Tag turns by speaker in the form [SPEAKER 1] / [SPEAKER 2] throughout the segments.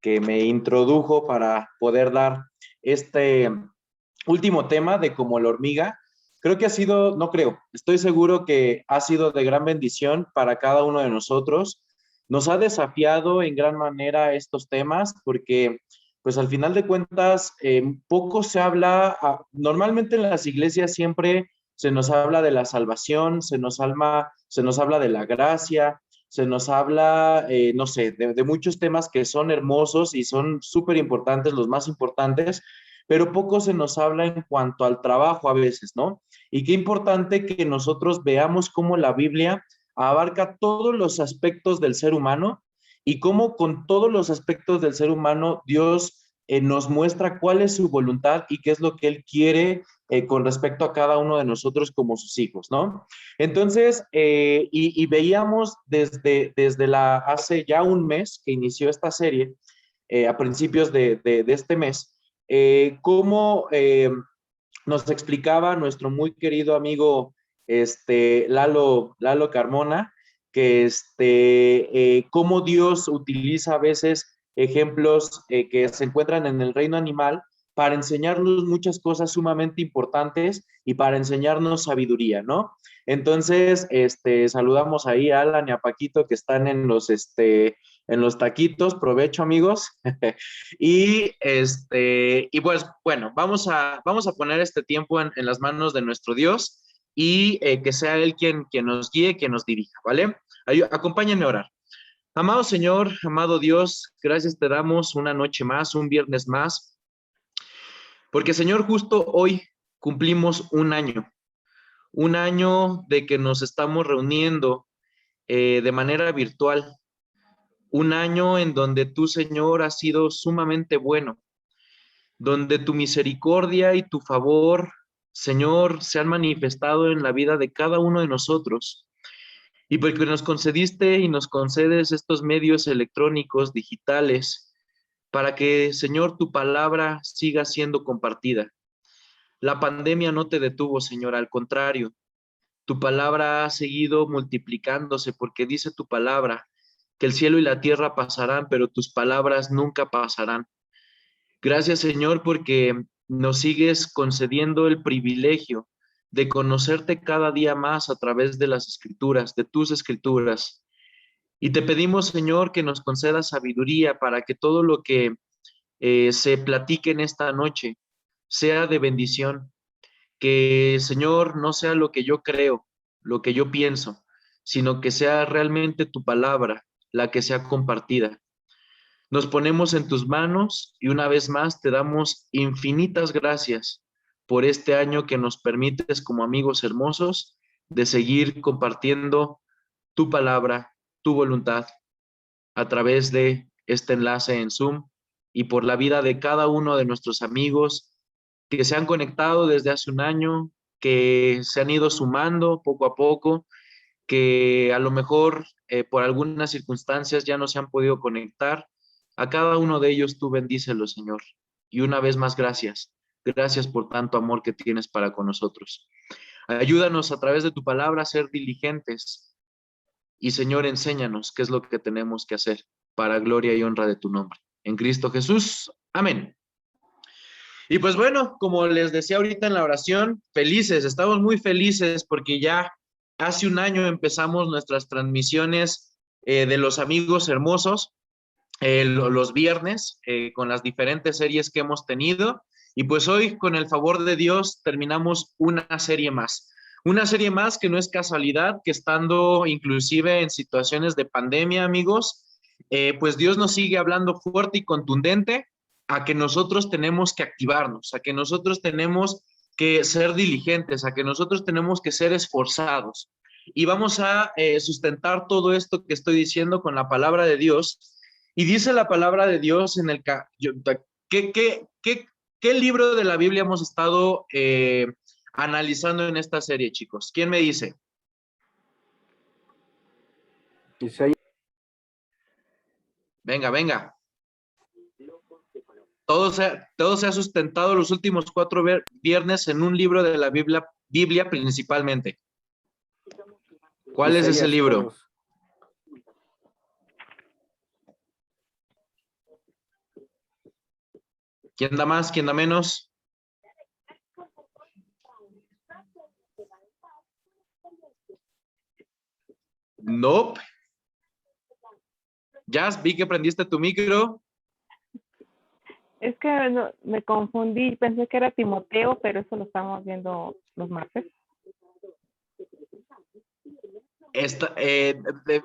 [SPEAKER 1] que me introdujo para poder dar este último tema de Como la hormiga. Creo que ha sido, no creo, estoy seguro que ha sido de gran bendición para cada uno de nosotros. Nos ha desafiado en gran manera estos temas porque, pues al final de cuentas, poco se habla, normalmente en las iglesias siempre se nos habla de la salvación, se nos habla de la gracia, se nos habla, no sé, de muchos temas que son hermosos y son súper importantes, los más importantes, pero poco se nos habla en cuanto al trabajo a veces, ¿no? Y qué importante que nosotros veamos cómo la Biblia abarca todos los aspectos del ser humano y cómo con todos los aspectos del ser humano Dios nos muestra cuál es su voluntad y qué es lo que Él quiere con respecto a cada uno de nosotros como sus hijos, ¿no? Entonces, y veíamos hace ya un mes que inició esta serie, a principios de este mes, cómo nos explicaba nuestro muy querido amigo Lalo Carmona, que cómo Dios utiliza a veces ejemplos que se encuentran en el reino animal para enseñarnos muchas cosas sumamente importantes y para enseñarnos sabiduría, ¿no? Entonces, saludamos ahí a Alan y a Paquito que están en los taquitos. Provecho, amigos. Y pues bueno, vamos a poner este tiempo en las manos de nuestro Dios y que sea Él quien nos guíe, quien nos dirija, ¿vale? Acompáñenme a orar. Amado Señor, amado Dios, gracias te damos una noche más, un viernes más, porque Señor, justo hoy cumplimos un año de que nos estamos reuniendo de manera virtual, un año en donde tú, Señor, has sido sumamente bueno, donde tu misericordia y tu favor, Señor, se han manifestado en la vida de cada uno de nosotros. Y porque nos concediste y nos concedes estos medios electrónicos, digitales, para que, Señor, tu palabra siga siendo compartida. La pandemia no te detuvo, Señor, al contrario, tu palabra ha seguido multiplicándose porque dice tu palabra que el cielo y la tierra pasarán, pero tus palabras nunca pasarán. Gracias, Señor, porque nos sigues concediendo el privilegio de conocerte cada día más a través de las escrituras, de tus escrituras. Y te pedimos, Señor, que nos concedas sabiduría para que todo lo que se platique en esta noche sea de bendición. Que, Señor, no sea lo que yo creo, lo que yo pienso, sino que sea realmente tu palabra la que sea compartida. Nos ponemos en tus manos y una vez más te damos infinitas gracias por este año que nos permites como amigos hermosos de seguir compartiendo tu palabra, tu voluntad a través de este enlace en Zoom y por la vida de cada uno de nuestros amigos que se han conectado desde hace un año, que se han ido sumando poco a poco, que a lo mejor por algunas circunstancias ya no se han podido conectar. A cada uno de ellos tú bendícelo, Señor. Y una vez más, gracias. Gracias por tanto amor que tienes para con nosotros. Ayúdanos a través de tu palabra a ser diligentes. Y Señor, enséñanos qué es lo que tenemos que hacer para gloria y honra de tu nombre. En Cristo Jesús. Amén. Y pues bueno, como les decía ahorita en la oración, felices, estamos muy felices porque ya hace un año empezamos nuestras transmisiones de los amigos hermosos, los viernes, con las diferentes series que hemos tenido. Y pues hoy, con el favor de Dios, terminamos una serie más. Una serie más que no es casualidad, que estando inclusive en situaciones de pandemia, amigos, pues Dios nos sigue hablando fuerte y contundente a que nosotros tenemos que activarnos, a que nosotros tenemos que ser diligentes, a que nosotros tenemos que ser esforzados. Y vamos a sustentar todo esto que estoy diciendo con la palabra de Dios. Y dice la palabra de Dios en el... ¿Qué libro de la Biblia hemos estado analizando en esta serie, chicos? ¿Quién me dice?
[SPEAKER 2] Isaías.
[SPEAKER 1] Venga, venga. Todo se ha sustentado los últimos 4 viernes en un libro de la Biblia principalmente. ¿Cuál es ese libro? ¿Quién da más? ¿Quién da menos? Nope. Jazz, vi que prendiste tu micro.
[SPEAKER 2] Es que me confundí, pensé que era Timoteo, pero eso lo estamos viendo los martes.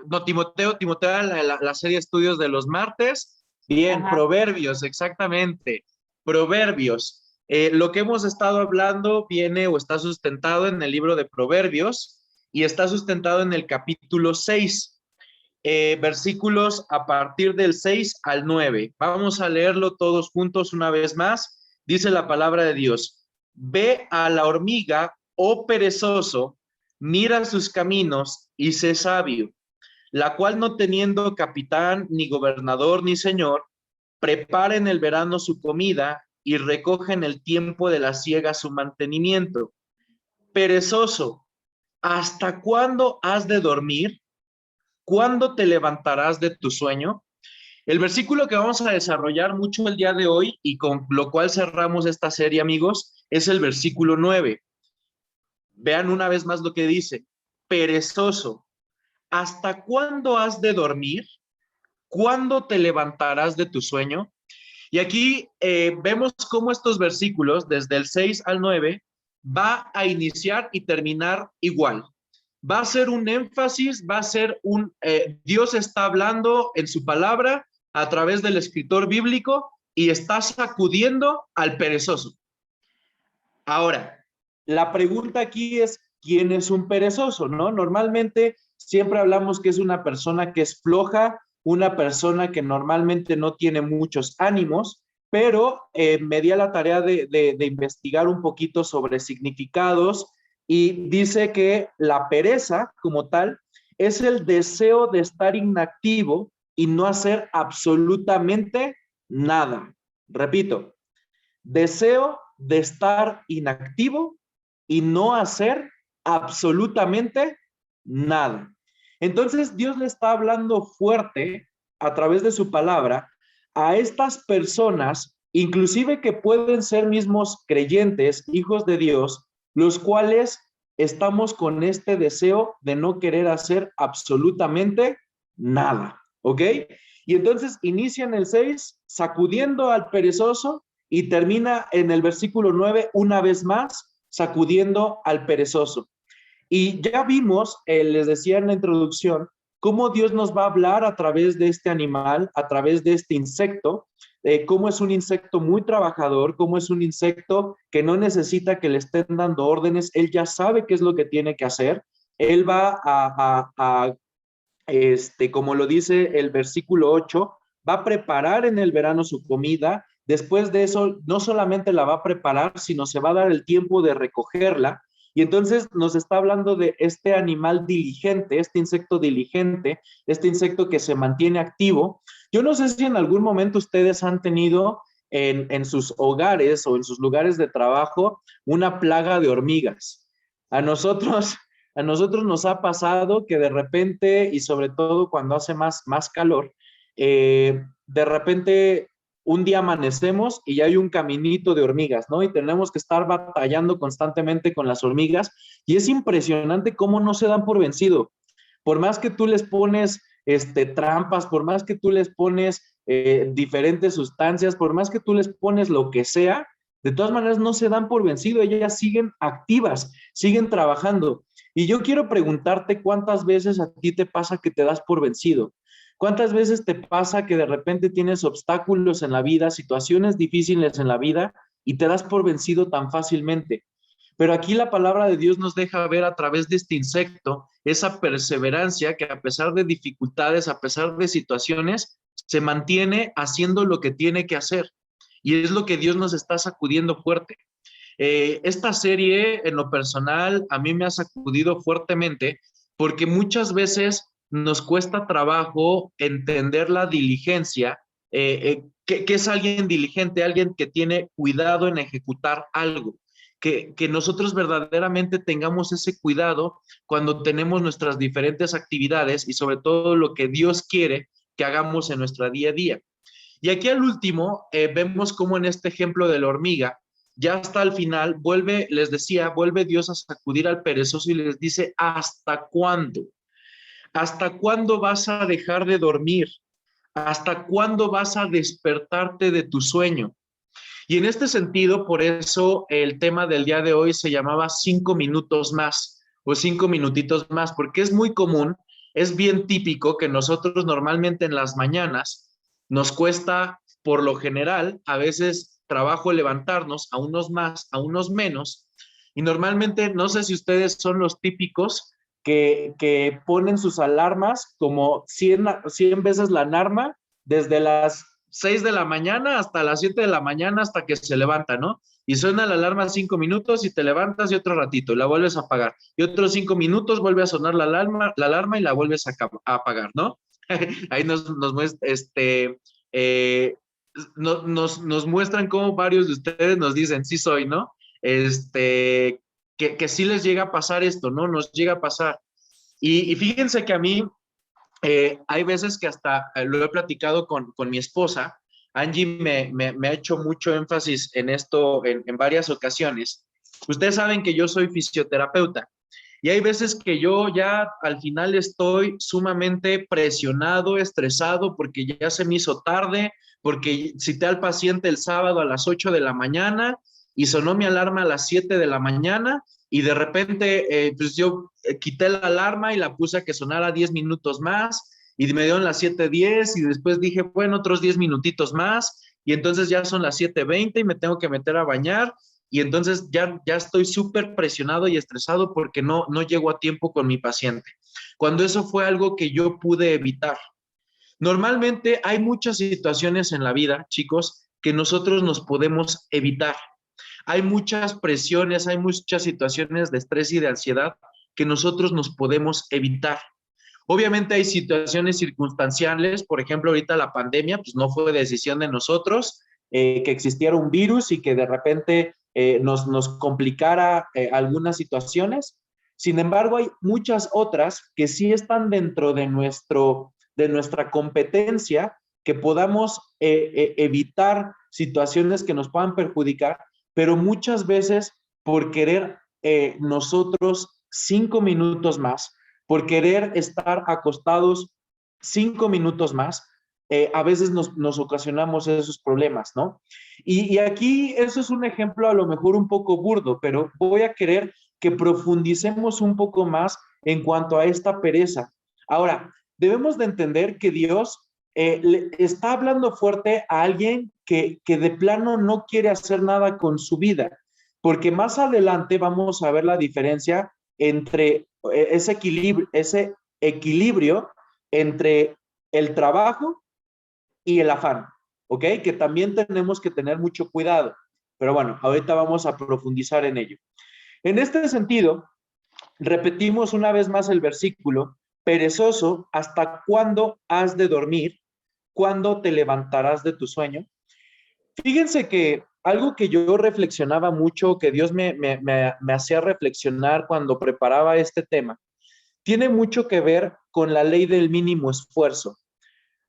[SPEAKER 1] No, Timoteo la serie de estudios de los martes. Bien,
[SPEAKER 2] Ajá.
[SPEAKER 1] Proverbios, exactamente. Proverbios. Lo que hemos estado hablando viene o está sustentado en el libro de Proverbios y está sustentado en el capítulo 6, versículos a partir del 6 al 9. Vamos a leerlo todos juntos una vez más. Dice la palabra de Dios: Ve a la hormiga, oh perezoso, mira sus caminos y sé sabio, la cual no teniendo capitán, ni gobernador, ni señor, prepara en el verano su comida y recoge en el tiempo de la siega su mantenimiento. Perezoso, ¿hasta cuándo has de dormir? ¿Cuándo te levantarás de tu sueño? El versículo que vamos a desarrollar mucho el día de hoy y con lo cual cerramos esta serie, amigos, es el versículo 9. Vean una vez más lo que dice: perezoso, ¿hasta cuándo has de dormir? ¿Cuándo te levantarás de tu sueño? Y aquí vemos cómo estos versículos, desde el 6 al 9, va a iniciar y terminar igual. Va a ser un énfasis, va a ser Dios está hablando en su palabra a través del escritor bíblico y está sacudiendo al perezoso. Ahora, la pregunta aquí es, ¿quién es un perezoso? ¿No? Normalmente siempre hablamos que es una persona que es floja, una persona que normalmente no tiene muchos ánimos, pero me di a la tarea de investigar un poquito sobre significados y dice que la pereza como tal es el deseo de estar inactivo y no hacer absolutamente nada. Repito, deseo de estar inactivo y no hacer absolutamente nada. Entonces Dios le está hablando fuerte a través de su palabra a estas personas, inclusive que pueden ser mismos creyentes, hijos de Dios, los cuales estamos con este deseo de no querer hacer absolutamente nada, ¿ok? Y entonces inicia en el 6 sacudiendo al perezoso y termina en el versículo 9 una vez más sacudiendo al perezoso. Y ya vimos, les decía en la introducción, cómo Dios nos va a hablar a través de este animal, a través de este insecto, cómo es un insecto muy trabajador, cómo es un insecto que no necesita que le estén dando órdenes, él ya sabe qué es lo que tiene que hacer, él va como lo dice el versículo 8, va a preparar en el verano su comida, después de eso no solamente la va a preparar, sino se va a dar el tiempo de recogerla, y entonces nos está hablando de este animal diligente, este insecto que se mantiene activo. Yo no sé si en algún momento ustedes han tenido en sus hogares o en sus lugares de trabajo una plaga de hormigas. A nosotros a nosotros nos ha pasado que de repente, y sobre todo cuando hace más calor, de repente un día amanecemos y ya hay un caminito de hormigas, ¿no? Y tenemos que estar batallando constantemente con las hormigas y es impresionante cómo no se dan por vencido. Por más que tú les pones trampas, por más que tú les pones diferentes sustancias, por más que tú les pones lo que sea, de todas maneras no se dan por vencido, ellas siguen activas, siguen trabajando. Y yo quiero preguntarte cuántas veces a ti te pasa que te das por vencido. ¿Cuántas veces te pasa que de repente tienes obstáculos en la vida, situaciones difíciles en la vida y te das por vencido tan fácilmente? Pero aquí la palabra de Dios nos deja ver a través de este insecto esa perseverancia que a pesar de dificultades, a pesar de situaciones, se mantiene haciendo lo que tiene que hacer. Y es lo que Dios nos está sacudiendo fuerte. Esta serie, en lo personal, a mí me ha sacudido fuertemente porque muchas veces nos cuesta trabajo entender la diligencia. ¿Qué es alguien diligente? Alguien que tiene cuidado en ejecutar algo. Que nosotros verdaderamente tengamos ese cuidado cuando tenemos nuestras diferentes actividades y sobre todo lo que Dios quiere que hagamos en nuestra día a día. Y aquí al último, vemos cómo en este ejemplo de la hormiga, ya hasta el final, les decía, vuelve Dios a sacudir al perezoso y les dice, ¿hasta cuándo? ¿Hasta cuándo vas a dejar de dormir? ¿Hasta cuándo vas a despertarte de tu sueño? Y en este sentido, por eso el tema del día de hoy se llamaba 5 minutos más o 5 minutitos más, porque es muy común, es bien típico que nosotros normalmente en las mañanas nos cuesta, por lo general, a veces trabajo levantarnos, a unos más, a unos menos, y normalmente, no sé si ustedes son los típicos que ponen sus alarmas como 100 veces la alarma desde las 6 de la mañana hasta las 7 de la mañana hasta que se levanta, ¿no? Y suena la alarma 5 minutos y te levantas y otro ratito y la vuelves a apagar. Y otros 5 minutos vuelve a sonar la alarma y la vuelves a apagar, ¿no? Ahí eh, nos muestran cómo varios de ustedes nos dicen, sí soy, ¿no? Que sí les llega a pasar esto, ¿no? Nos llega a pasar. Y fíjense que a mí hay veces que hasta lo he platicado con mi esposa. Angie me ha hecho mucho énfasis en esto en varias ocasiones. Ustedes saben que yo soy fisioterapeuta y hay veces que yo ya al final estoy sumamente presionado, estresado porque ya se me hizo tarde, porque cité al paciente el sábado a las 8 de la mañana y sonó mi alarma a las 7 de la mañana y de repente pues yo quité la alarma y la puse a que sonara 10 minutos más y me dieron las 7:10 y después dije, bueno, otros 10 minutitos más y entonces ya son las 7:20 y me tengo que meter a bañar y entonces ya estoy súper presionado y estresado porque no llego a tiempo con mi paciente. Cuando eso fue algo que yo pude evitar. Normalmente hay muchas situaciones en la vida, chicos, que nosotros nos podemos evitar. Hay muchas presiones, hay muchas situaciones de estrés y de ansiedad que nosotros nos podemos evitar. Obviamente hay situaciones circunstanciales, por ejemplo, ahorita la pandemia, pues no fue decisión de nosotros que existiera un virus y que de repente nos complicara algunas situaciones. Sin embargo, hay muchas otras que sí están dentro de nuestra competencia, que podamos evitar situaciones que nos puedan perjudicar, pero muchas veces por querer nosotros 5 minutos más, por querer estar acostados 5 minutos más, a veces nos ocasionamos esos problemas, ¿no? Y aquí eso es un ejemplo a lo mejor un poco burdo, pero voy a querer que profundicemos un poco más en cuanto a esta pereza. Ahora, debemos de entender que Dios le está hablando fuerte a alguien que de plano no quiere hacer nada con su vida, porque más adelante vamos a ver la diferencia entre ese equilibrio entre el trabajo y el afán, ¿ok? Que también tenemos que tener mucho cuidado. Pero bueno, ahorita vamos a profundizar en ello. En este sentido, repetimos una vez más el versículo, perezoso, ¿hasta cuándo has de dormir? ¿Cuándo te levantarás de tu sueño? Fíjense que algo que yo reflexionaba mucho, que Dios me hacía reflexionar cuando preparaba este tema, tiene mucho que ver con la ley del mínimo esfuerzo.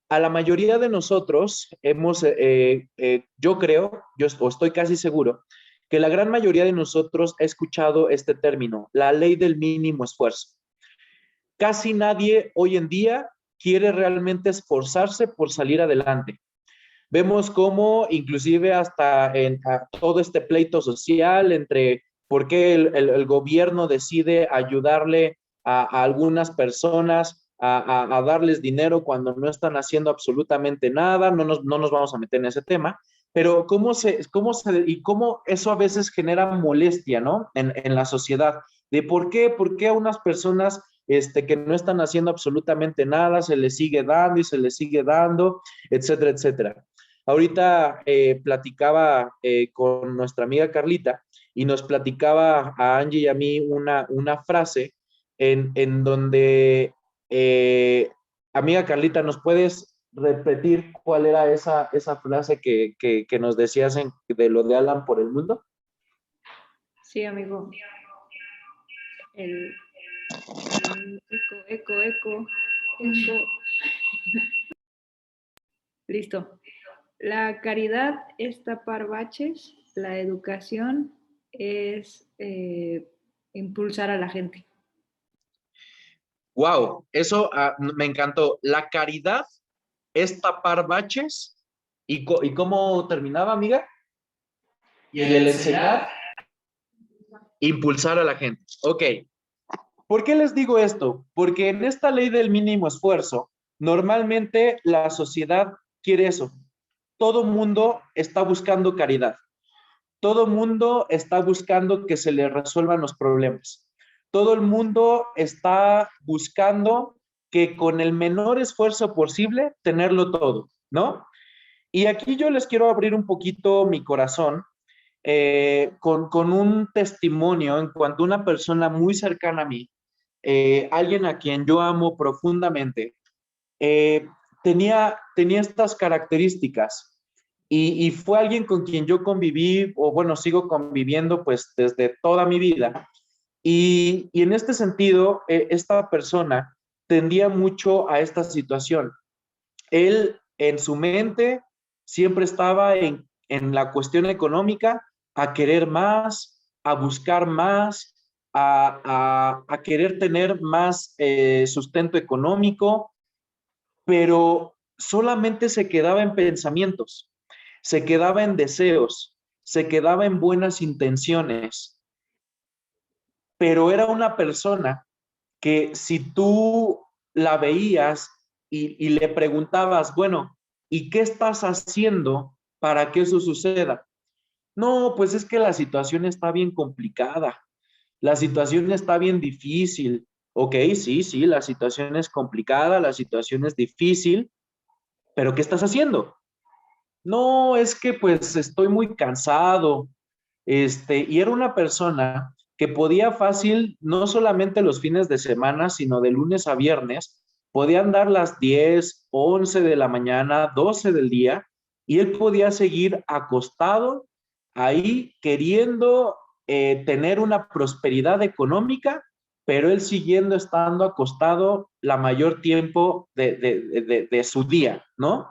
[SPEAKER 1] A la mayoría de nosotros yo creo, o estoy casi seguro, que la gran mayoría de nosotros ha escuchado este término, la ley del mínimo esfuerzo. Casi nadie hoy en día quiere realmente esforzarse por salir adelante. Vemos cómo inclusive hasta en todo este pleito social entre por qué el gobierno decide ayudarle a algunas personas a darles dinero cuando no están haciendo absolutamente nada, no nos vamos a meter en ese tema, pero cómo eso a veces genera molestia, ¿no? En la sociedad, de por qué a unas personas que no están haciendo absolutamente nada se les sigue dando y se les sigue dando, etcétera, etcétera. Ahorita platicaba con nuestra amiga Carlita y nos platicaba a Angie y a mí una frase en donde, amiga Carlita, ¿nos puedes repetir cuál era esa frase que nos decías de lo de Alan por el mundo?
[SPEAKER 3] Sí, amigo. El eco. Listo. La caridad es tapar baches, la educación es impulsar a la gente.
[SPEAKER 1] Wow, eso me encantó. La caridad es tapar baches. ¿Y cómo terminaba, amiga? Y el enseñar, impulsar a la gente. Ok. ¿Por qué les digo esto? Porque en esta ley del mínimo esfuerzo, normalmente la sociedad quiere eso. Todo mundo está buscando caridad. Todo mundo está buscando que se le resuelvan los problemas. Todo el mundo está buscando que con el menor esfuerzo posible tenerlo todo, ¿no? Y aquí yo les quiero abrir un poquito mi corazón con un testimonio en cuanto a una persona muy cercana a mí, alguien a quien yo amo profundamente, eh, tenía estas características y fue alguien con quien yo conviví, o bueno, sigo conviviendo pues desde toda mi vida. Y en este sentido, esta persona tendía mucho a esta situación. Él en su mente siempre estaba en la cuestión económica, a querer más, a buscar más, a querer tener más sustento económico, pero solamente se quedaba en pensamientos, se quedaba en deseos, se quedaba en buenas intenciones, pero era una persona que si tú la veías y le preguntabas, bueno, ¿y qué estás haciendo para que eso suceda? No, pues es que la situación está bien complicada, la situación está bien difícil. Ok, sí, sí, la situación es complicada, la situación es difícil, pero ¿qué estás haciendo? No, es que pues estoy muy cansado. Y era una persona que podía fácil, no solamente los fines de semana, sino de lunes a viernes, podían dar las 10, 11 de la mañana, 12 del día, y él podía seguir acostado ahí queriendo tener una prosperidad económica, pero él siguiendo estando acostado la mayor tiempo de su día, ¿no?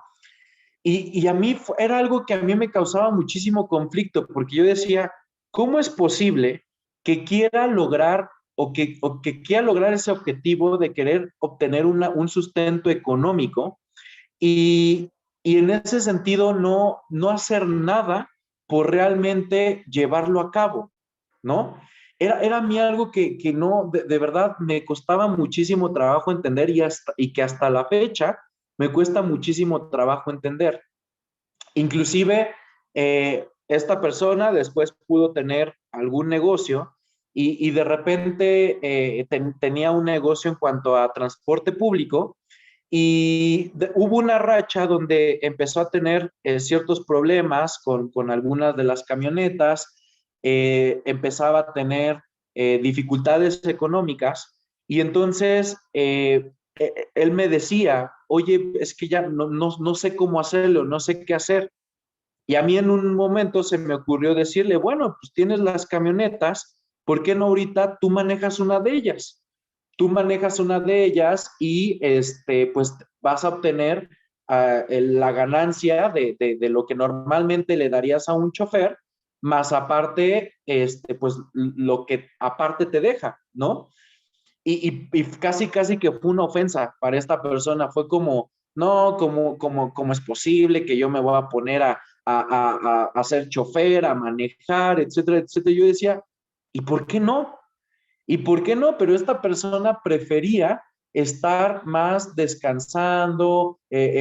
[SPEAKER 1] Y a mí era algo que a mí me causaba muchísimo conflicto, porque yo decía, ¿cómo es posible que quiera lograr o que quiera lograr ese objetivo de querer obtener un sustento económico y, y en ese sentido no hacer nada por realmente llevarlo a cabo, ¿no? Era a mí algo que no, de verdad, me costaba muchísimo trabajo entender y que hasta la fecha me cuesta muchísimo trabajo entender. Inclusive, esta persona después pudo tener algún negocio y de repente tenía un negocio en cuanto a transporte público y hubo una racha donde empezó a tener ciertos problemas con algunas de las camionetas, empezaba a tener dificultades económicas y entonces él me decía, oye, es que ya no sé cómo hacerlo, no sé qué hacer. Y a mí en un momento se me ocurrió decirle, bueno, pues tienes las camionetas, ¿por qué no ahorita tú manejas una de ellas? Tú manejas una de ellas y pues vas a obtener la ganancia de lo que normalmente le darías a un chofer, más aparte, pues lo que aparte te deja, ¿no? Y casi, casi que fue una ofensa para esta persona. Fue como, no, como es posible que yo me voy a poner a ser chofer, a manejar, etcétera, etcétera. Yo decía, ¿y por qué no? ¿Y por qué no? Pero esta persona prefería estar más descansando,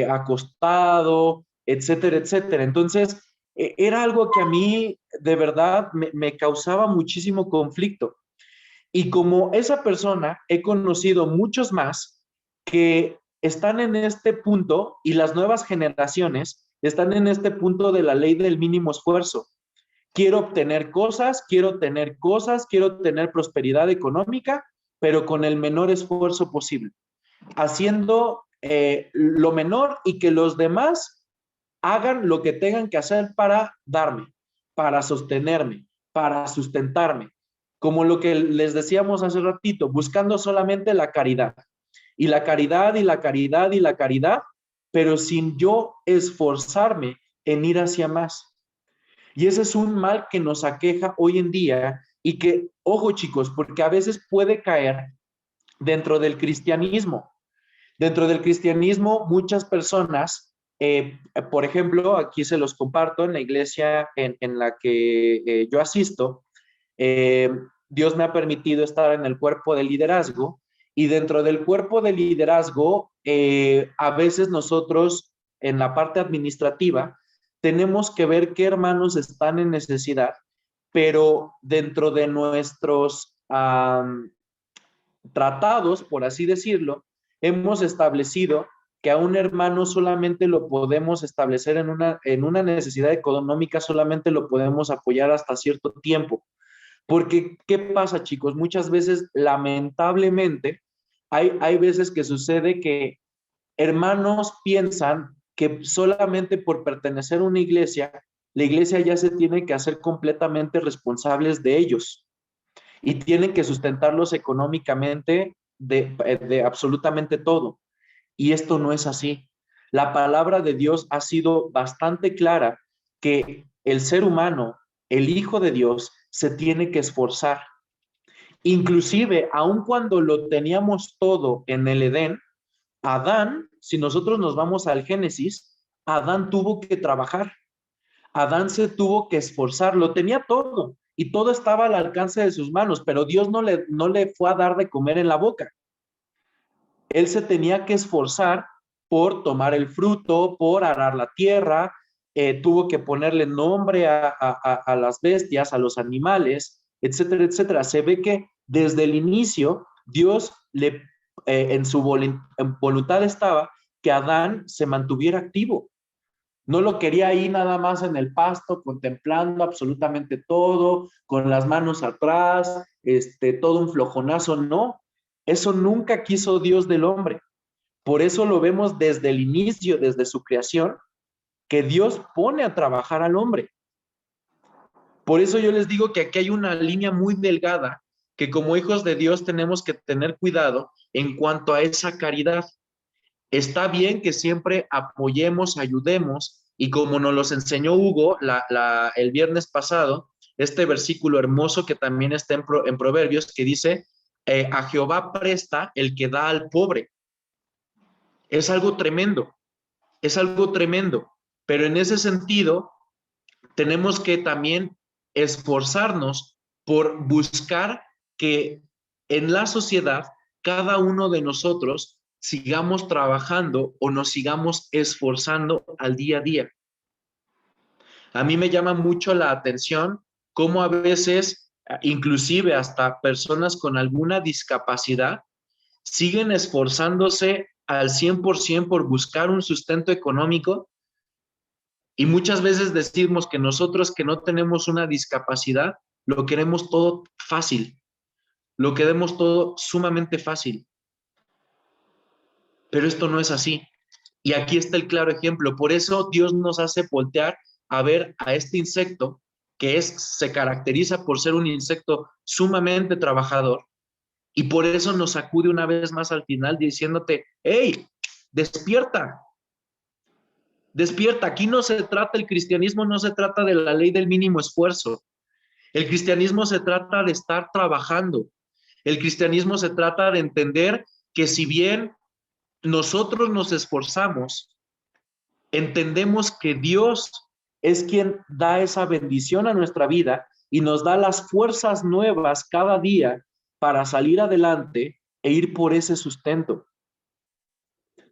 [SPEAKER 1] acostado, etcétera, etcétera. Entonces, era algo que a mí de verdad me causaba muchísimo conflicto. Y como esa persona, he conocido muchos más que están en este punto y las nuevas generaciones están en este punto de la ley del mínimo esfuerzo. Quiero obtener cosas, quiero tener prosperidad económica, pero con el menor esfuerzo posible, haciendo lo menor y que los demás hagan lo que tengan que hacer para darme, para sostenerme, para sustentarme. Como lo que les decíamos hace ratito, buscando solamente la caridad. Y la caridad y la caridad y la caridad, pero sin yo esforzarme en ir hacia más. Y ese es un mal que nos aqueja hoy en día y que, ojo chicos, porque a veces puede caer dentro del cristianismo. Dentro del cristianismo, muchas personas, por ejemplo, aquí se los comparto en la iglesia en la que yo asisto, eh, Dios me ha permitido estar en el cuerpo de liderazgo y dentro del cuerpo de liderazgo, a veces nosotros en la parte administrativa tenemos que ver qué hermanos están en necesidad, pero dentro de nuestros tratados, por así decirlo, hemos establecido que a un hermano solamente lo podemos establecer en una necesidad económica, solamente lo podemos apoyar hasta cierto tiempo. Porque, ¿qué pasa, chicos? Muchas veces, lamentablemente, hay veces que sucede que hermanos piensan que solamente por pertenecer a una iglesia, la iglesia ya se tiene que hacer completamente responsables de ellos y tienen que sustentarlos económicamente de absolutamente todo. Y esto no es así. La palabra de Dios ha sido bastante clara que el ser humano, el Hijo de Dios, se tiene que esforzar. Inclusive, aun cuando lo teníamos todo en el Edén, Adán, si nosotros nos vamos al Génesis, Adán tuvo que trabajar. Adán se tuvo que esforzar, lo tenía todo y todo estaba al alcance de sus manos, pero Dios no le fue a dar de comer en la boca. Él se tenía que esforzar por tomar el fruto, por arar la tierra, tuvo que ponerle nombre a las bestias, a los animales, etcétera, etcétera. Se ve que desde el inicio Dios en su voluntad estaba que Adán se mantuviera activo. No lo quería ahí nada más en el pasto, contemplando absolutamente todo, con las manos atrás, todo un flojonazo. No, eso nunca quiso Dios del hombre. Por eso lo vemos desde el inicio, desde su creación, que Dios pone a trabajar al hombre. Por eso yo les digo que aquí hay una línea muy delgada, que como hijos de Dios tenemos que tener cuidado en cuanto a esa caridad. Está bien que siempre apoyemos, ayudemos, y como nos los enseñó Hugo el viernes pasado, este versículo hermoso que también está en Proverbios, que dice, a Jehová presta el que da al pobre. Es algo tremendo, pero en ese sentido tenemos que también esforzarnos por buscar que en la sociedad cada uno de nosotros sigamos trabajando o nos sigamos esforzando al día a día. A mí me llama mucho la atención cómo a veces, inclusive hasta personas con alguna discapacidad, siguen esforzándose al 100% por buscar un sustento económico, y muchas veces decimos que nosotros que no tenemos una discapacidad, lo queremos todo fácil, lo queremos todo sumamente fácil. Pero esto no es así. Y aquí está el claro ejemplo. Por eso Dios nos hace voltear a ver a este insecto que se caracteriza por ser un insecto sumamente trabajador. Y por eso nos sacude una vez más al final diciéndote, hey, despierta. Despierta. Aquí no se trata, el cristianismo no se trata de la ley del mínimo esfuerzo. El cristianismo se trata de estar trabajando. El cristianismo se trata de entender que si bien nosotros nos esforzamos, entendemos que Dios es quien da esa bendición a nuestra vida y nos da las fuerzas nuevas cada día para salir adelante e ir por ese sustento.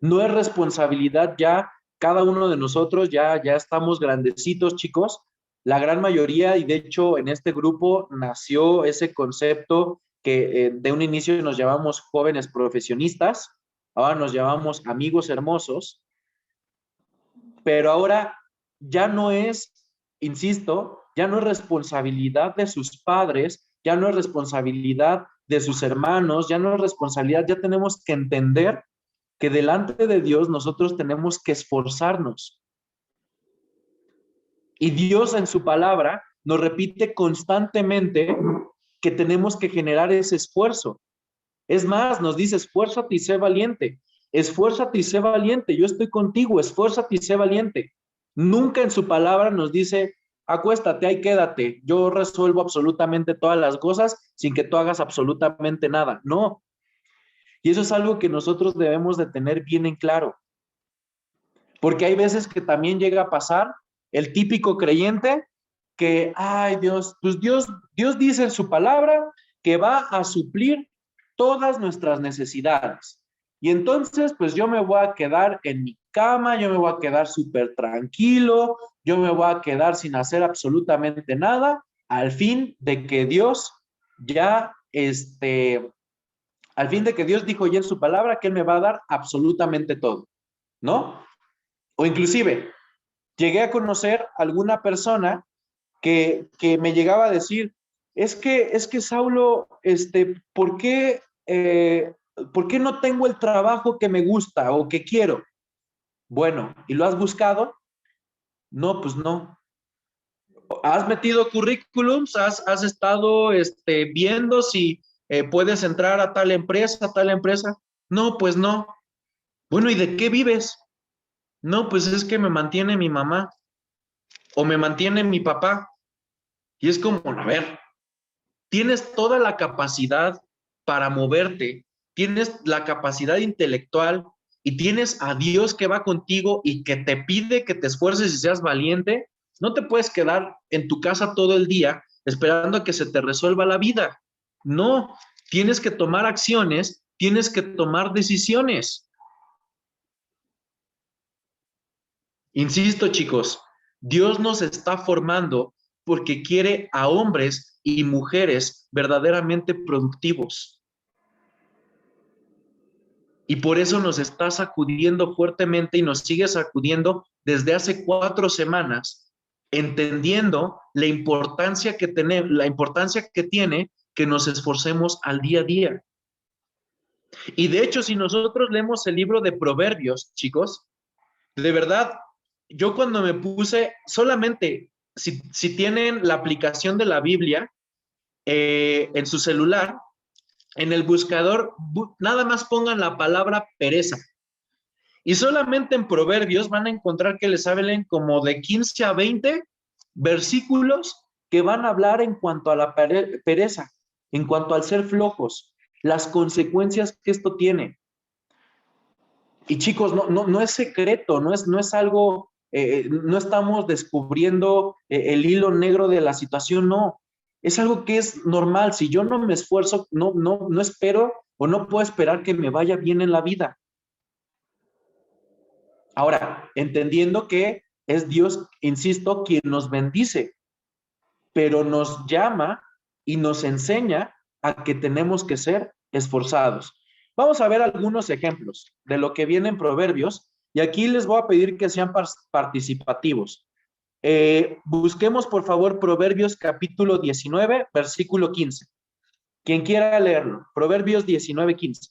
[SPEAKER 1] No es responsabilidad ya, cada uno de nosotros ya estamos grandecitos, chicos. La gran mayoría, y de hecho en este grupo nació ese concepto que de un inicio nos llamamos jóvenes profesionistas, ahora nos llamamos amigos hermosos, pero ahora ya no es, insisto, ya no es responsabilidad de sus padres, ya no es responsabilidad de sus hermanos, ya no es responsabilidad, ya tenemos que entender que delante de Dios nosotros tenemos que esforzarnos. Y Dios en su palabra nos repite constantemente que tenemos que generar ese esfuerzo. Es más, nos dice, esfuérzate y sé valiente. Esfuérzate y sé valiente. Yo estoy contigo, esfuérzate y sé valiente. Nunca en su palabra nos dice, acuéstate, ahí quédate, yo resuelvo absolutamente todas las cosas sin que tú hagas absolutamente nada. No. Y eso es algo que nosotros debemos de tener bien en claro. Porque hay veces que también llega a pasar el típico creyente que, ay Dios, pues Dios dice en su palabra que va a suplir todas nuestras necesidades. Y entonces, pues yo me voy a quedar en mi cama, yo me voy a quedar súper tranquilo, yo me voy a quedar sin hacer absolutamente nada, al fin de que Dios ya, al fin de que Dios dijo ya en su palabra que Él me va a dar absolutamente todo, ¿no? O inclusive, llegué a conocer alguna persona que me llegaba a decir, es que Saulo, ¿por qué no tengo el trabajo que me gusta o que quiero? Bueno, ¿y lo has buscado? No, pues no. ¿Has metido currículums? ¿Has estado viendo si puedes entrar a tal empresa, a tal empresa? No, pues no. Bueno, ¿y de qué vives? No, pues es que me mantiene mi mamá o me mantiene mi papá. Y es como, a ver, tienes toda la capacidad para moverte, tienes la capacidad intelectual y tienes a Dios que va contigo y que te pide que te esfuerces y seas valiente. No te puedes quedar en tu casa todo el día esperando a que se te resuelva la vida. No, tienes que tomar acciones, tienes que tomar decisiones. Insisto, chicos, Dios nos está formando porque quiere a hombres y mujeres verdaderamente productivos. Y por eso nos está sacudiendo fuertemente y nos sigue sacudiendo desde hace 4 semanas, entendiendo la importancia que tiene que nos esforcemos al día a día. Y de hecho, si nosotros leemos el libro de Proverbios, chicos, de verdad, yo cuando me puse, solamente si tienen la aplicación de la Biblia en su celular, en el buscador, nada más pongan la palabra pereza. Y solamente en Proverbios van a encontrar que les hablen como de 15 a 20 versículos que van a hablar en cuanto a la pereza, en cuanto al ser flojos, las consecuencias que esto tiene. Y chicos, no es secreto, no es algo, no estamos descubriendo el hilo negro de la situación, no. Es algo que es normal. Si yo no me esfuerzo, no espero o no puedo esperar que me vaya bien en la vida. Ahora, entendiendo que es Dios, insisto, quien nos bendice, pero nos llama y nos enseña a que tenemos que ser esforzados. Vamos a ver algunos ejemplos de lo que viene en Proverbios y aquí les voy a pedir que sean participativos. Busquemos por favor Proverbios capítulo 19, versículo 15. Quien quiera leerlo, Proverbios 19, 15.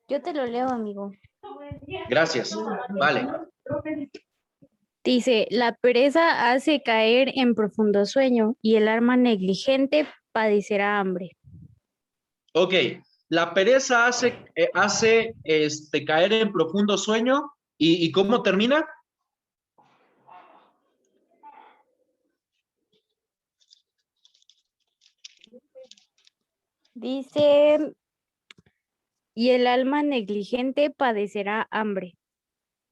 [SPEAKER 4] Yo te lo leo, amigo.
[SPEAKER 1] Gracias. Vale.
[SPEAKER 4] Dice, la pereza hace caer en profundo sueño y el alma negligente padecerá hambre.
[SPEAKER 1] Ok, la pereza hace caer en profundo sueño y ¿cómo termina?
[SPEAKER 4] Dice, y el alma negligente padecerá hambre.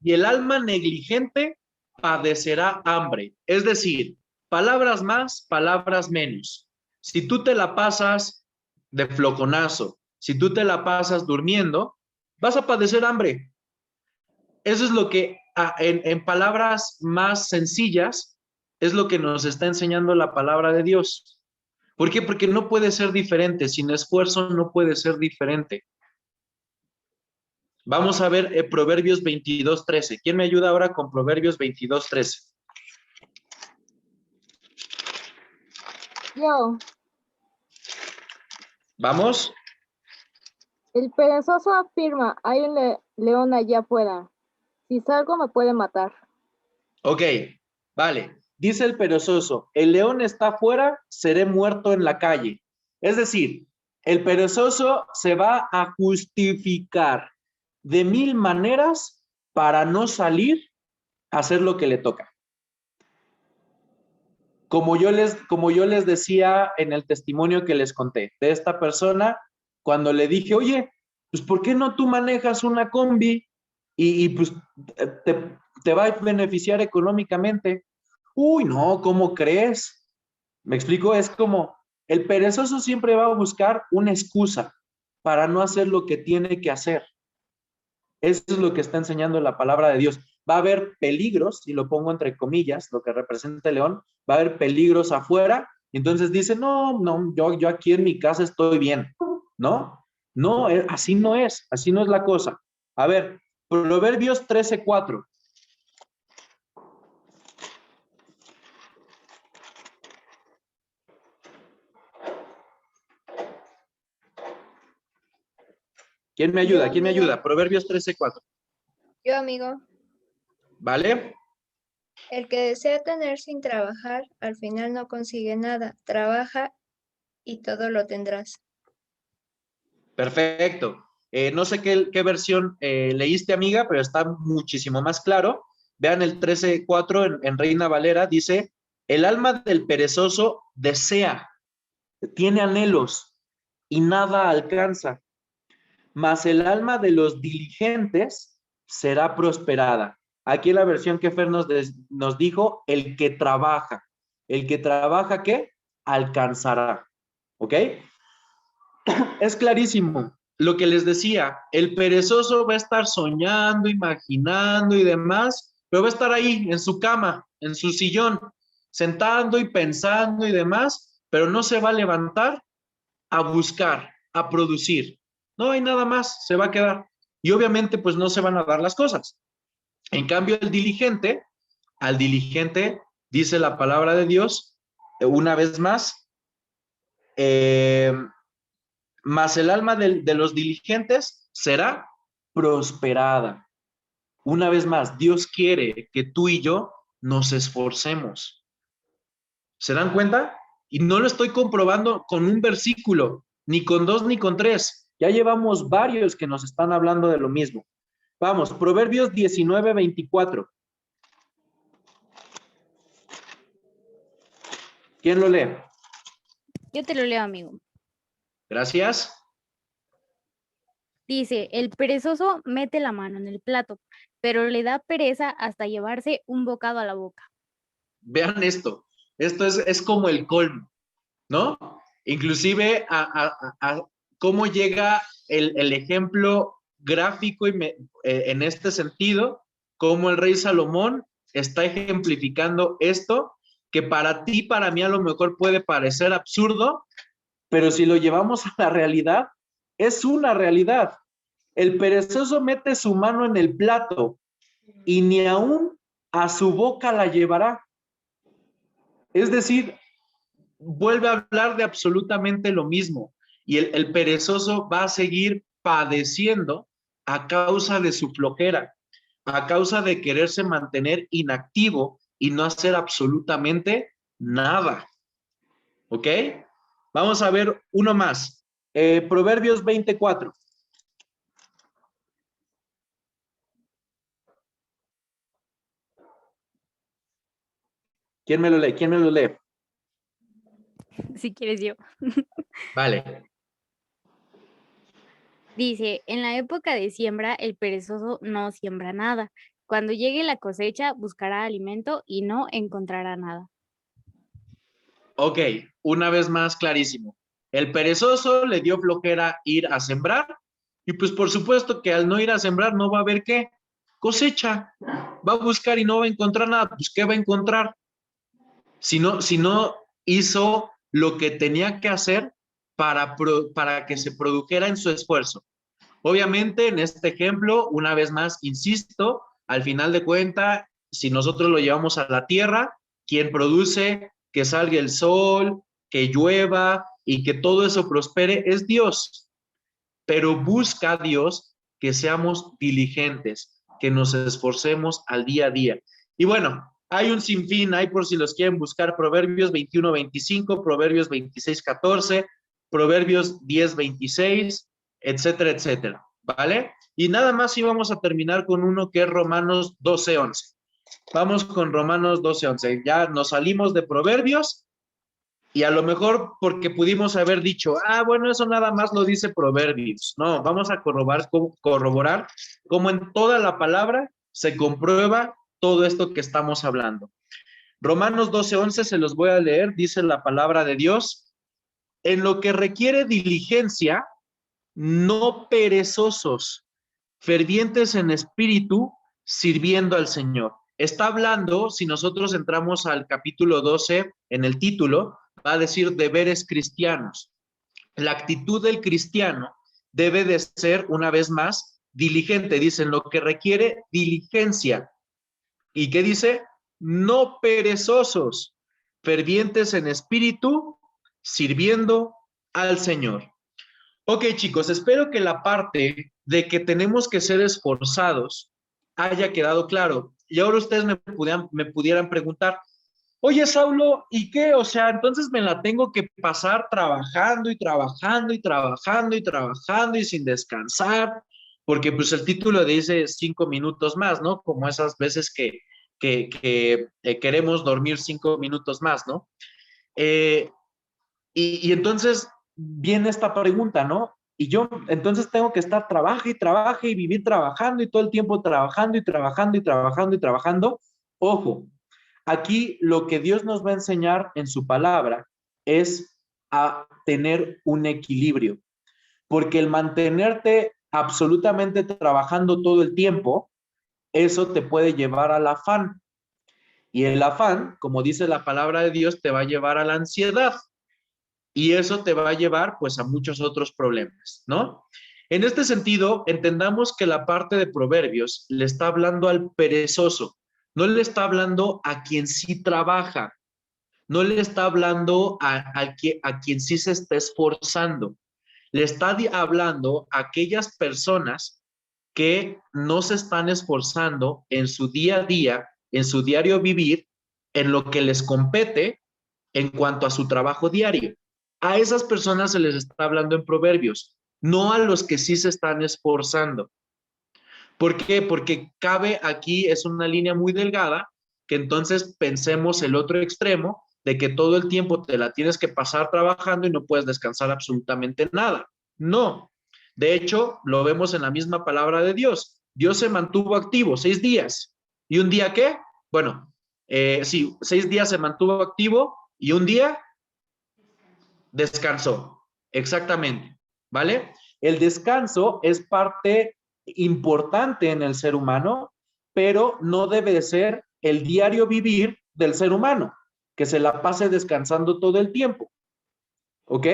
[SPEAKER 1] Y el alma negligente padecerá hambre. Es decir, palabras más, palabras menos. Si tú te la pasas de flojonazo, si tú te la pasas durmiendo, vas a padecer hambre. Eso es lo que, en palabras más sencillas, es lo que nos está enseñando la palabra de Dios. ¿Por qué? Porque no puede ser diferente. Sin esfuerzo no puede ser diferente. Vamos a ver Proverbios 22:13. ¿Quién me ayuda ahora con Proverbios 22:13?
[SPEAKER 5] Yo,
[SPEAKER 1] ¿Vamos?
[SPEAKER 5] el perezoso afirma, hay un león allá afuera. Si salgo me puede matar.
[SPEAKER 1] Ok, vale. Dice el perezoso, el león está afuera, seré muerto en la calle. Es decir, El perezoso se va a justificar de 1000 maneras para no salir a hacer lo que le toca. Como yo les decía en el testimonio que les conté de esta persona, cuando le dije, oye, pues ¿por qué no tú manejas una combi y pues te va a beneficiar económicamente? Uy, no, ¿cómo crees? ¿Me explico? Es como, el perezoso siempre va a buscar una excusa para no hacer lo que tiene que hacer. Eso es lo que está enseñando la palabra de Dios. Va a haber peligros, y lo pongo entre comillas, lo que representa el león, va a haber peligros afuera, y entonces dice, no, yo aquí en mi casa estoy bien, ¿no? No, así no es la cosa. A ver, Proverbios 13:4. ¿Quién me ayuda? ¿Quién me ayuda? Proverbios 13:4.
[SPEAKER 6] Yo, amigo,
[SPEAKER 1] ¿Vale?
[SPEAKER 6] el que desea tener sin trabajar, al final no consigue nada. Trabaja y todo lo tendrás.
[SPEAKER 1] Perfecto. No sé qué versión leíste, amiga, pero está muchísimo más claro. Vean el 13:4 en Reina Valera, dice, el alma del perezoso desea, tiene anhelos y nada alcanza, mas el alma de los diligentes será prosperada. Aquí en la versión que Fer nos dijo, el que trabaja. El que trabaja, ¿qué? Alcanzará. ¿Ok? Es clarísimo. Lo que les decía, el perezoso va a estar soñando, imaginando y demás, pero va a estar ahí en su cama, en su sillón, sentando y pensando y demás, pero no se va a levantar a buscar, a producir. No hay nada más, se va a quedar. Y obviamente pues no se van a dar las cosas. En cambio, al diligente, dice la palabra de Dios, una vez más, mas el alma de los diligentes será prosperada. Una vez más, Dios quiere que tú y yo nos esforcemos. ¿Se dan cuenta? Y no lo estoy comprobando con un versículo, ni con 2, ni con 3. Ya llevamos varios que nos están hablando de lo mismo. Vamos, Proverbios 19:24. ¿Quién lo lee?
[SPEAKER 4] Yo te lo leo, amigo.
[SPEAKER 1] Gracias.
[SPEAKER 4] Dice, el perezoso mete la mano en el plato, pero le da pereza hasta llevarse un bocado a la boca.
[SPEAKER 1] Vean esto. Esto es como el colmo, ¿no? Inclusive a cómo llega el ejemplo gráfico en este sentido, cómo el rey Salomón está ejemplificando esto, que para ti, para mí a lo mejor puede parecer absurdo, pero si lo llevamos a la realidad, es una realidad. El perezoso mete su mano en el plato y ni aún a su boca la llevará. Es decir, vuelve a hablar de absolutamente lo mismo. Y el perezoso va a seguir padeciendo a causa de su flojera, a causa de quererse mantener inactivo y no hacer absolutamente nada. ¿Ok? Vamos a ver uno más. Proverbios 24. ¿Quién me lo lee? ¿Quién me lo lee?
[SPEAKER 4] Si quieres yo.
[SPEAKER 1] Vale.
[SPEAKER 4] Dice, en la época de siembra, el perezoso no siembra nada. Cuando llegue la cosecha, buscará alimento y no encontrará nada.
[SPEAKER 1] Ok, una vez más clarísimo. El perezoso le dio flojera ir a sembrar y pues por supuesto que al no ir a sembrar no va a haber qué cosecha. Va a buscar y no va a encontrar nada. Pues ¿qué va a encontrar? Si no hizo lo que tenía que hacer para que se produjera en su esfuerzo. Obviamente, en este ejemplo, una vez más, insisto, al final de cuentas, si nosotros lo llevamos a la tierra, quien produce que salga el sol, que llueva y que todo eso prospere es Dios. Pero busca a Dios que seamos diligentes, que nos esforcemos al día a día. Y bueno, hay un sinfín, hay por si los quieren buscar, Proverbios 21:25, Proverbios 26:14, Proverbios 10:26, etcétera, etcétera, ¿vale? Y nada más íbamos a terminar con uno que es Romanos 12:11. Vamos con Romanos 12:11. Ya nos salimos de Proverbios y a lo mejor porque pudimos haber dicho, bueno, eso nada más lo dice Proverbios. No, vamos a corroborar cómo en toda la palabra se comprueba todo esto que estamos hablando. Romanos 12:11 se los voy a leer, dice la palabra de Dios: en lo que requiere diligencia, no perezosos, fervientes en espíritu, sirviendo al Señor. Está hablando, si nosotros entramos al capítulo 12, en el título, va a decir deberes cristianos. La actitud del cristiano debe de ser, una vez más, diligente. Dicen lo que requiere diligencia. ¿Y qué dice? No perezosos, fervientes en espíritu, sirviendo al Señor. Ok, chicos, espero que la parte de que tenemos que ser esforzados haya quedado claro. Y ahora ustedes me pudieran preguntar, oye, Saulo, ¿y qué? O sea, entonces me la tengo que pasar trabajando y trabajando y trabajando y trabajando y sin descansar, porque pues el título dice 5 minutos más, ¿no? Como esas veces que queremos dormir 5 minutos más, ¿no? Y entonces viene esta pregunta, ¿no? Y yo entonces tengo que estar trabaje y trabaje y vivir trabajando y todo el tiempo trabajando y trabajando y trabajando y trabajando. Ojo, aquí lo que Dios nos va a enseñar en su palabra es a tener un equilibrio, porque el mantenerte absolutamente trabajando todo el tiempo, eso te puede llevar al afán. Y el afán, como dice la palabra de Dios, te va a llevar a la ansiedad. Y eso te va a llevar pues a muchos otros problemas, ¿no? En este sentido, entendamos que la parte de Proverbios le está hablando al perezoso, no le está hablando a quien sí trabaja, no le está hablando a quien sí se está esforzando, le está hablando a aquellas personas que no se están esforzando en su día a día, en su diario vivir, en lo que les compete en cuanto a su trabajo diario. A esas personas se les está hablando en Proverbios, no a los que sí se están esforzando. ¿Por qué? Porque cabe aquí, es una línea muy delgada, que entonces pensemos el otro extremo de que todo el tiempo te la tienes que pasar trabajando y no puedes descansar absolutamente nada. No. De hecho, lo vemos en la misma palabra de Dios. Dios se mantuvo activo 6 días. ¿Y un día qué? Bueno, sí, 6 días se mantuvo activo y un día descansó. Exactamente. ¿Vale? El descanso es parte importante en el ser humano, pero no debe ser el diario vivir del ser humano, que se la pase descansando todo el tiempo. ¿Ok?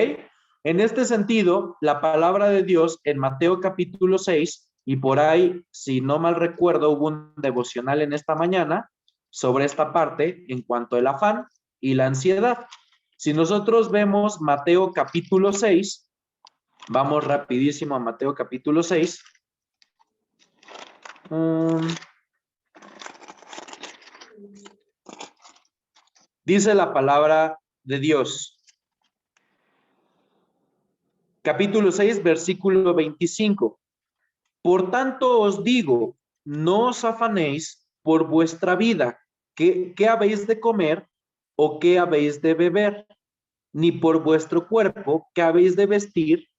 [SPEAKER 1] En este sentido, la palabra de Dios en Mateo capítulo 6, y por ahí, si no mal recuerdo, hubo un devocional en esta mañana sobre esta parte en cuanto al afán y la ansiedad. Si nosotros vemos Mateo capítulo 6, vamos rapidísimo a Mateo capítulo 6. Dice la palabra de Dios. Capítulo 6, versículo 25. Por tanto os digo, no os afanéis por vuestra vida, ¿qué habéis de comer o qué habéis de beber? Ni por vuestro cuerpo, ¿qué habéis de vestir?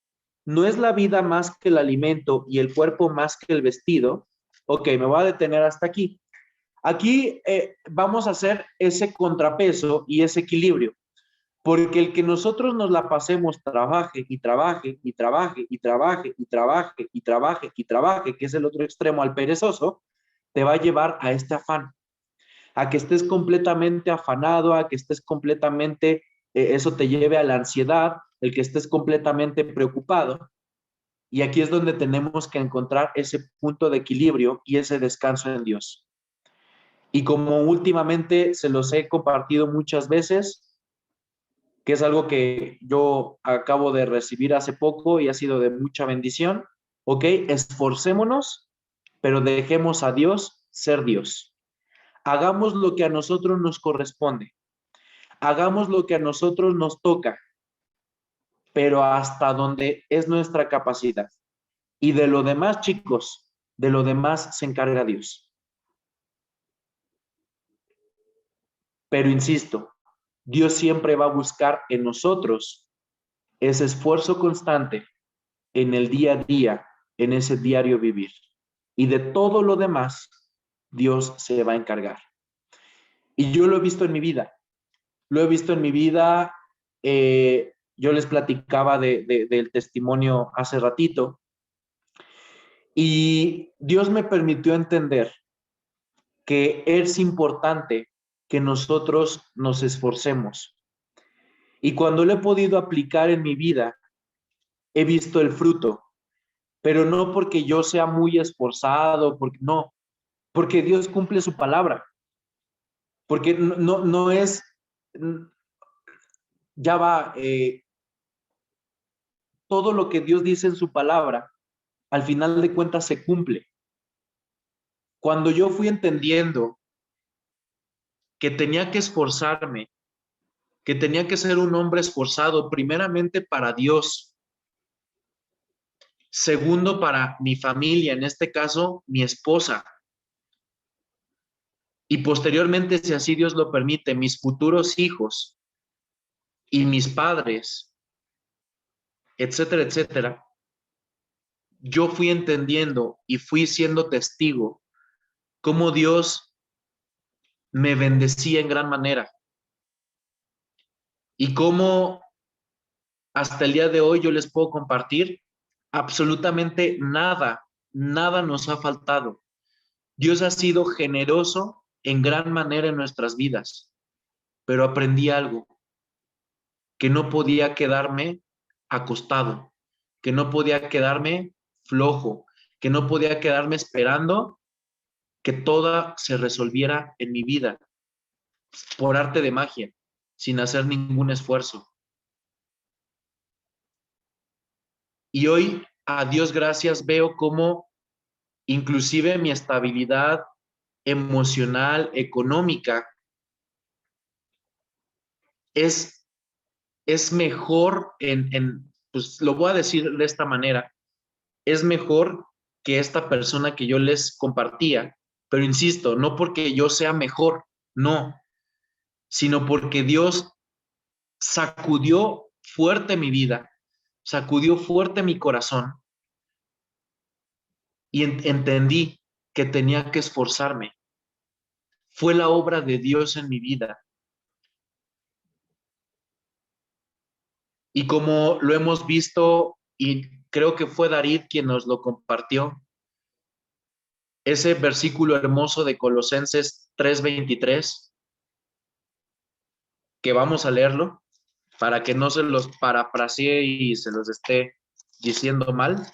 [SPEAKER 1] ¿No es la vida más que el alimento y el cuerpo más que el vestido? Ok, me voy a detener hasta aquí. Aquí vamos a hacer ese contrapeso y ese equilibrio. Porque el que nosotros nos la pasemos trabaje y trabaje y trabaje y trabaje y trabaje y trabaje y trabaje, que es el otro extremo al perezoso, te va a llevar a este afán, a que estés completamente afanado, a que estés completamente, eso te lleve a la ansiedad, el que estés completamente preocupado. Y aquí es donde tenemos que encontrar ese punto de equilibrio y ese descanso en Dios. Y como últimamente se los he compartido muchas veces, que es algo que yo acabo de recibir hace poco y ha sido de mucha bendición, ¿ok? Esforcémonos, pero dejemos a Dios ser Dios. Hagamos lo que a nosotros nos corresponde. Hagamos lo que a nosotros nos toca. pero hasta donde es nuestra capacidad. Y de lo demás, chicos, de lo demás se encarga Dios. Pero insisto, Dios siempre va a buscar en nosotros ese esfuerzo constante en el día a día, en ese diario vivir. Y de todo lo demás, Dios se va a encargar. Y yo lo he visto en mi vida. Lo he visto en mi vida. Yo les platicaba del testimonio hace ratito. Y Dios me permitió entender que es importante que nosotros nos esforcemos. Y cuando lo he podido aplicar en mi vida, he visto el fruto, pero no porque yo sea muy esforzado, porque Dios cumple su palabra, porque no es, ya va, todo lo que Dios dice en su palabra, al final de cuentas se cumple. Cuando yo fui entendiendo que tenía que esforzarme, que tenía que ser un hombre esforzado, primeramente para Dios, segundo para mi familia, en este caso, mi esposa, y posteriormente, si así Dios lo permite, mis futuros hijos y mis padres, etcétera, etcétera, yo fui entendiendo y fui siendo testigo cómo Dios me bendecía en gran manera y cómo hasta el día de hoy yo les puedo compartir absolutamente nada, nada nos ha faltado. Dios ha sido generoso en gran manera en nuestras vidas, pero aprendí algo, que no podía quedarme acostado, que no podía quedarme flojo, que no podía quedarme esperando que todo se resolviera en mi vida por arte de magia, sin hacer ningún esfuerzo. Y hoy, a Dios gracias, veo cómo inclusive mi estabilidad emocional, económica, es mejor pues lo voy a decir de esta manera, es mejor que esta persona que yo les compartía, pero insisto, no porque yo sea mejor, no, sino porque Dios sacudió fuerte mi vida, sacudió fuerte mi corazón y entendí que tenía que esforzarme. Fue la obra de Dios en mi vida. Y como lo hemos visto, y creo que fue David quien nos lo compartió, ese versículo hermoso de Colosenses 3:23, que vamos a leerlo para que no se los parafrasee y se los esté diciendo mal.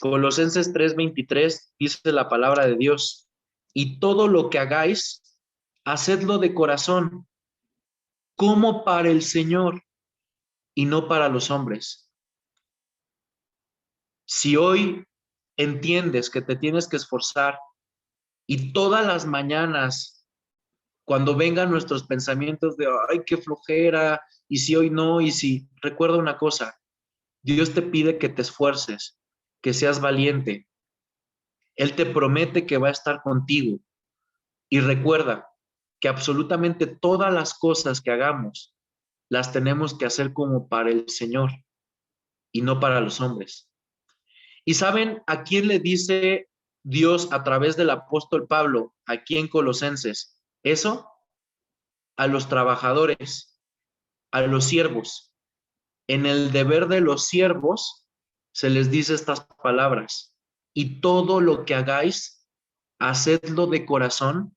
[SPEAKER 1] Colosenses 3:23 dice la palabra de Dios: y todo lo que hagáis, hacedlo de corazón, como para el Señor y no para los hombres. Si hoy entiendes que te tienes que esforzar y todas las mañanas, cuando vengan nuestros pensamientos de, ay, qué flojera, y si hoy no, y si, recuerda una cosa, Dios te pide que te esfuerces, que seas valiente. Él te promete que va a estar contigo. Y recuerda que absolutamente todas las cosas que hagamos, las tenemos que hacer como para el Señor y no para los hombres. ¿Y saben a quién le dice Dios a través del apóstol Pablo aquí en Colosenses? Eso, a los trabajadores, a los siervos. En el deber de los siervos se les dice estas palabras: y todo lo que hagáis, hacedlo de corazón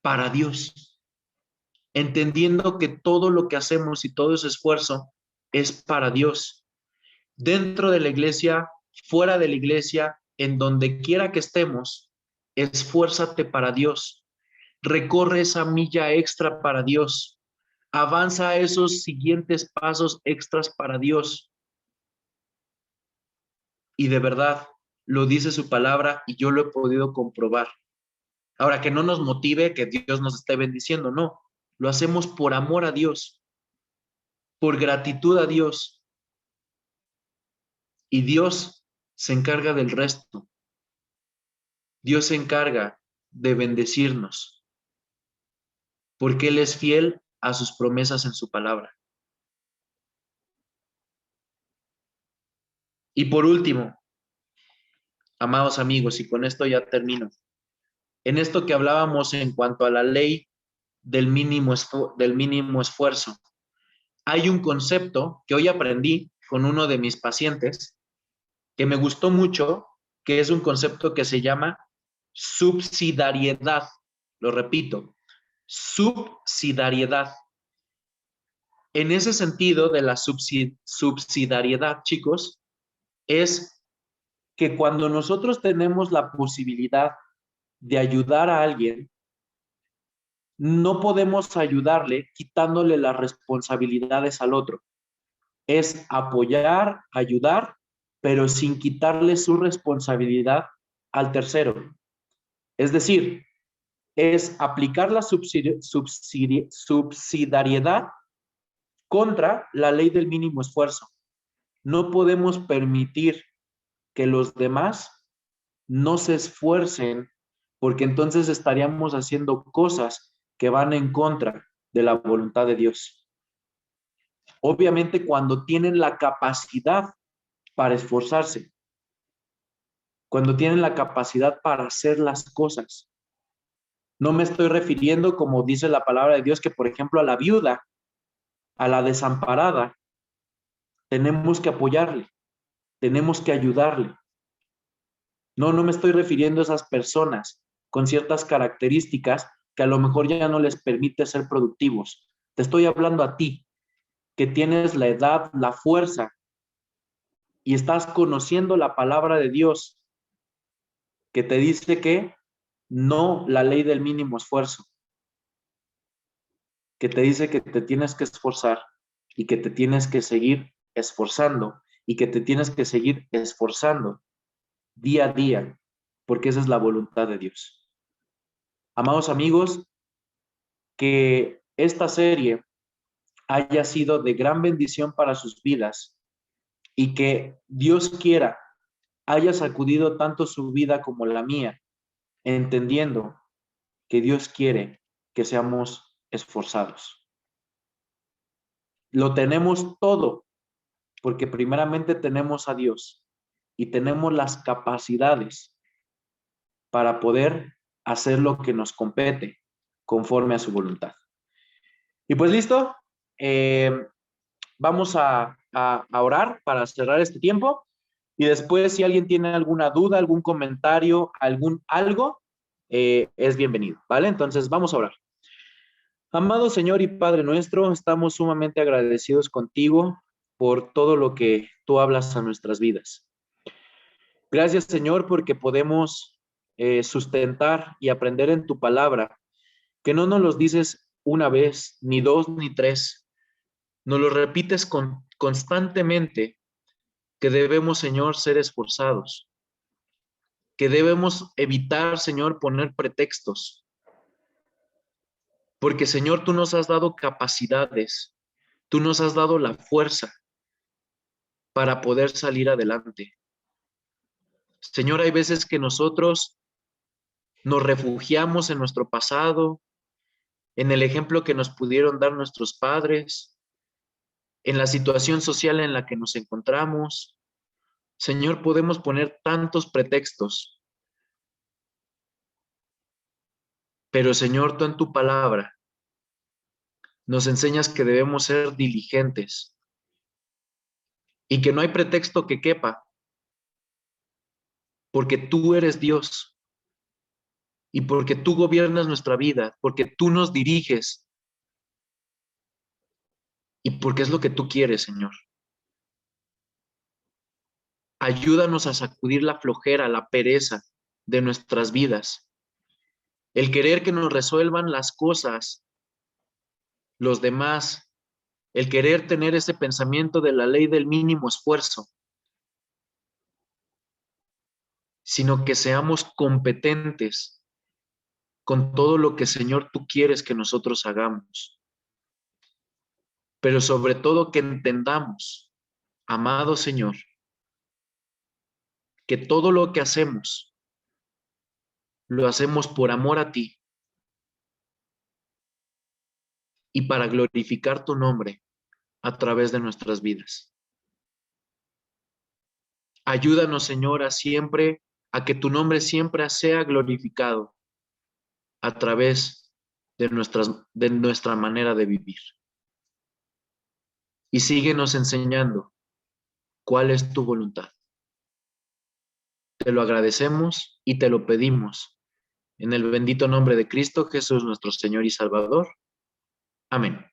[SPEAKER 1] para Dios, entendiendo que todo lo que hacemos y todo ese esfuerzo es para Dios. Dentro de la iglesia, fuera de la iglesia, en donde quiera que estemos, esfuérzate para Dios. Recorre esa milla extra para Dios. Avanza esos siguientes pasos extras para Dios. Y de verdad, lo dice su palabra y yo lo he podido comprobar. Ahora, que no nos motive que Dios nos esté bendiciendo, no. Lo hacemos por amor a Dios. por gratitud a Dios, y Dios se encarga del resto. Dios se encarga de bendecirnos, porque Él es fiel a sus promesas en su palabra. Y por último, amados amigos, y con esto ya termino, en esto que hablábamos en cuanto a la ley del mínimo esfuerzo, hay un concepto que hoy aprendí con uno de mis pacientes que me gustó mucho, que es un concepto que se llama subsidiariedad. Lo repito, subsidiariedad. En ese sentido de la subsidiariedad, chicos, es que cuando nosotros tenemos la posibilidad de ayudar a alguien, no podemos ayudarle quitándole las responsabilidades al otro. Es apoyar, ayudar, pero sin quitarle su responsabilidad al tercero. Es decir, es aplicar la subsidiariedad contra la ley del mínimo esfuerzo. No podemos permitir que los demás no se esfuercen, porque entonces estaríamos haciendo cosas que van en contra de la voluntad de Dios. Obviamente cuando tienen la capacidad para esforzarse, cuando tienen la capacidad para hacer las cosas. No me estoy refiriendo, como dice la palabra de Dios, que por ejemplo a la viuda, a la desamparada, tenemos que apoyarle, tenemos que ayudarle. No me estoy refiriendo a esas personas con ciertas características que a lo mejor ya no les permite ser productivos. Te estoy hablando a ti, que tienes la edad, la fuerza, y estás conociendo la palabra de Dios, que te dice que no la ley del mínimo esfuerzo, que te dice que te tienes que esforzar y que te tienes que seguir esforzando y que te tienes que seguir esforzando día a día, porque esa es la voluntad de Dios. Amados amigos, que esta serie haya sido de gran bendición para sus vidas y que Dios quiera haya sacudido tanto su vida como la mía, entendiendo que Dios quiere que seamos esforzados. Lo tenemos todo, porque primeramente tenemos a Dios y tenemos las capacidades para poder hacer lo que nos compete conforme a su voluntad. Y pues listo, vamos a orar para cerrar este tiempo y después si alguien tiene alguna duda, algún comentario, algo, es bienvenido, ¿vale? Entonces vamos a orar. Amado Señor y Padre nuestro, estamos sumamente agradecidos contigo por todo lo que tú hablas a nuestras vidas. Gracias, Señor, porque podemos sustentar y aprender en tu palabra, que no nos los dices una vez, ni dos, ni tres, nos lo repites constantemente, que debemos, Señor, ser esforzados, que debemos evitar, Señor, poner pretextos, porque, Señor, tú nos has dado capacidades, tú nos has dado la fuerza para poder salir adelante. Señor, hay veces que nosotros nos refugiamos en nuestro pasado, en el ejemplo que nos pudieron dar nuestros padres, en la situación social en la que nos encontramos. Señor, podemos poner tantos pretextos, pero Señor, tú en tu palabra nos enseñas que debemos ser diligentes y que no hay pretexto que quepa, porque tú eres Dios y porque tú gobiernas nuestra vida, porque tú nos diriges y porque es lo que tú quieres, Señor. Ayúdanos a sacudir la flojera, la pereza de nuestras vidas, el querer que nos resuelvan las cosas, los demás, el querer tener ese pensamiento de la ley del mínimo esfuerzo, sino que seamos competentes con todo lo que, Señor, tú quieres que nosotros hagamos. pero sobre todo que entendamos, amado Señor, que todo lo que hacemos, lo hacemos por amor a ti y para glorificar tu nombre a través de nuestras vidas. Ayúdanos, Señor, a que tu nombre siempre sea glorificado a través de nuestra manera de vivir. Y síguenos enseñando cuál es tu voluntad. Te lo agradecemos y te lo pedimos en el bendito nombre de Cristo Jesús, nuestro Señor y Salvador. Amén.